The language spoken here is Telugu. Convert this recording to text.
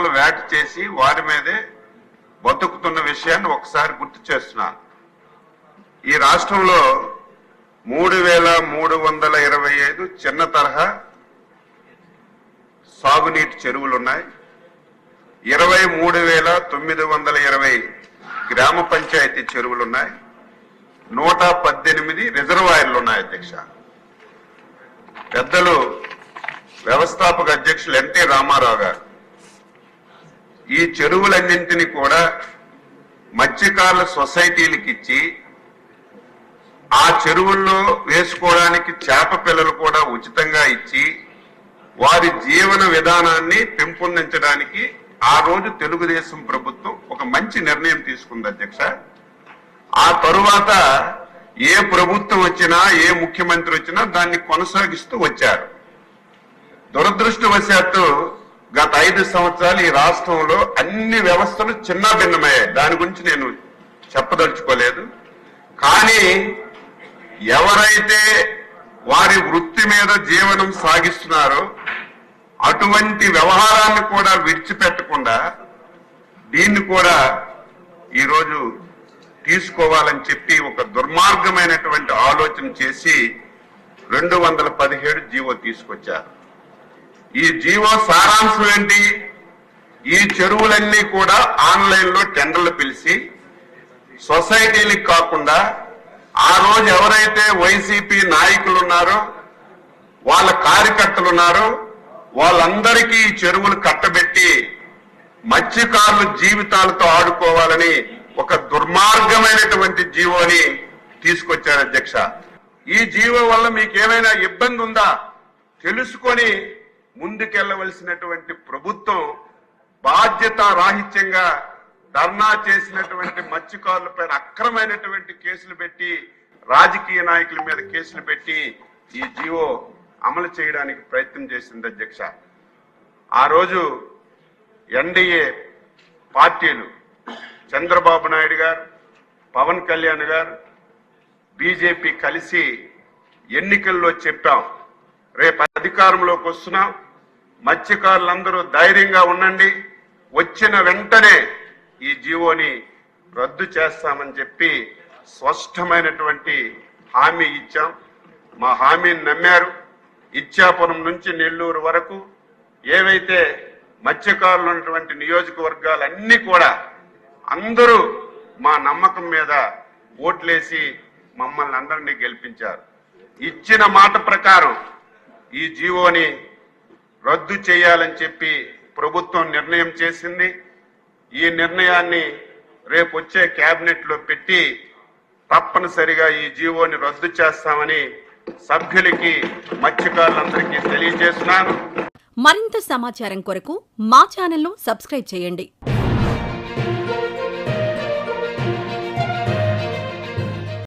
చేపలు వేట చేసి వారి మీదే బతుకుతున్న విషయాన్ని ఒకసారి గుర్తు చేస్తున్నాను. ఈ రాష్ట్రంలో 3,325 చిన్న తరహా సాగునీటి చెరువులు ఉన్నాయి. 23,920 గ్రామ పంచాయతీ చెరువులు ఉన్నాయి. 118 రిజర్వాయర్లు ఉన్నాయి. అధ్యక్ష, పెద్దలు వ్యవస్థాపక అధ్యక్షులు ఎన్టీ రామారావు గారు ఈ చెరువులన్నింటినీ కూడా మత్స్యకారుల సొసైటీలకు ఇచ్చి ఆ చెరువుల్లో వేసుకోవడానికి చేప పిల్లలు కూడా ఉచితంగా ఇచ్చి వారి జీవన విధానాన్ని పెంపొందించడానికి ఆ రోజు తెలుగుదేశం ప్రభుత్వం ఒక మంచి నిర్ణయం తీసుకుంది. అధ్యక్ష, ఆ తరువాత ఏ ప్రభుత్వం వచ్చినా ఏ ముఖ్యమంత్రి వచ్చినా దాన్ని కొనసాగిస్తూ వచ్చారు. దురదృష్టవశాత్తు గత 5 సంవత్సరాలు ఈ రాష్ట్రంలో అన్ని వ్యవస్థలు చిన్నాభిన్నమయ్యాయి. దాని గురించి నేను చెప్పదలుచుకోలేదు. కానీ ఎవరైతే వారి వృత్తి మీద జీవనం సాగిస్తున్నారో అటువంటి వ్యవహారాన్ని కూడా విడిచిపెట్టకుండా దీన్ని కూడా ఈరోజు తీసుకోవాలని చెప్పి ఒక దుర్మార్గమైనటువంటి ఆలోచన చేసి 217 జీవో తీసుకొచ్చారు. ఈ జీవో సారాంశం ఏంటి? ఈ చెరువులన్నీ కూడా ఆన్లైన్ లో టెండర్లు పిలిచి సొసైటీలకు కాకుండా ఆ రోజు ఎవరైతే వైసీపీ నాయకులు ఉన్నారో వాళ్ళ కార్యకర్తలు ఉన్నారో వాళ్ళందరికీ ఈ చెరువులు కట్టబెట్టి మత్స్యకారుల జీవితాలతో ఆడుకోవాలని ఒక దుర్మార్గమైనటువంటి జీవోని తీసుకొచ్చారు. అధ్యక్ష, ఈ జీవో వల్ల మీకేమైనా ఇబ్బంది ఉందా తెలుసుకొని ముందుకెళ్లవలసినటువంటి ప్రభుత్వం బాధ్యత రాహిత్యంగా ధర్నా చేసినటువంటి మత్స్యకారులపై అక్రమైనటువంటి కేసులు పెట్టి రాజకీయ నాయకుల మీద కేసులు పెట్టి ఈ జీవో అమలు చేయడానికి ప్రయత్నం చేసింది. అధ్యక్ష, ఆ రోజు ఎన్డీఏ పార్టీలు చంద్రబాబు నాయుడు గారు, పవన్ కళ్యాణ్ గారు, బీజేపీ కలిసి ఎన్నికల్లో చెప్పాం, రేపు అధికారంలోకి వస్తున్నాం, మత్స్యకారులందరూ ధైర్యంగా ఉండండి, వచ్చిన వెంటనే ఈ జీవోని రద్దు చేస్తామని చెప్పి స్పష్టమైనటువంటి హామీ ఇచ్చాం. మా హామీని నమ్మారు. ఇచ్చాపురం నుంచి నెల్లూరు వరకు ఏవైతే మత్స్యకారులు ఉన్నటువంటి నియోజకవర్గాలన్నీ కూడా అందరూ మా నమ్మకం మీద ఓట్లేసి మమ్మల్ని అందరినీ గెలిపించారు. ఇచ్చిన మాట ప్రకారం ఈ జీవోని రద్దు చేయాలని చెప్పి ప్రభుత్వం నిర్ణయం చేసింది. ఈ నిర్ణయాన్ని రేపు వచ్చే కేబినెట్ లో పెట్టి తప్పనిసరిగా ఈ జీవోని రద్దు చేస్తామని సభ్యులకి మత్స్యకారులందరికీ తెలియజేస్తున్నాను. మరింత సమాచారం కొరకు మా ఛానల్ను సబ్స్క్రైబ్ చేయండి.